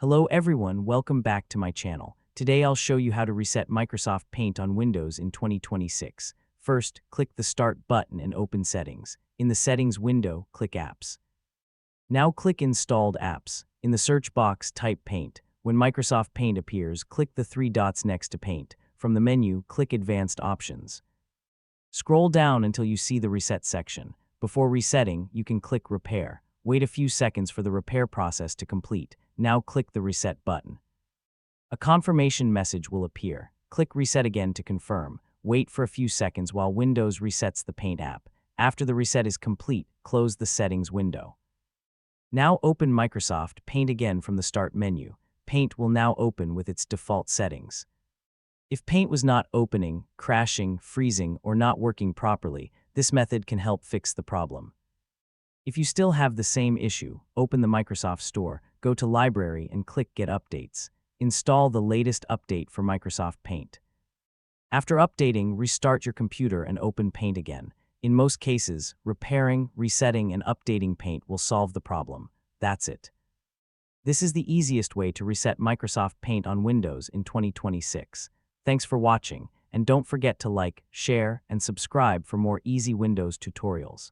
Hello everyone, welcome back to my channel. Today I'll show you how to reset Microsoft Paint on Windows in 2026. First, click the Start button and open Settings. In the Settings window, click Apps. Now click Installed Apps. In the search box, type Paint. When Microsoft Paint appears, click the three dots next to Paint. From the menu, click Advanced Options. Scroll down until you see the Reset section. Before resetting, you can click Repair. Wait a few seconds for the repair process to complete. Now click the Reset button. A confirmation message will appear. Click Reset again to confirm. Wait for a few seconds while Windows resets the Paint app. After the reset is complete, close the Settings window. Now open Microsoft Paint again from the Start menu. Paint will now open with its default settings. If Paint was not opening, crashing, freezing, or not working properly, this method can help fix the problem. If you still have the same issue, open the Microsoft Store, go to Library and click Get Updates. Install the latest update for Microsoft Paint. After updating, restart your computer and open Paint again. In most cases, repairing, resetting, and updating Paint will solve the problem. That's it. This is the easiest way to reset Microsoft Paint on Windows in 2026. Thanks for watching, and don't forget to like, share, and subscribe for more easy Windows tutorials.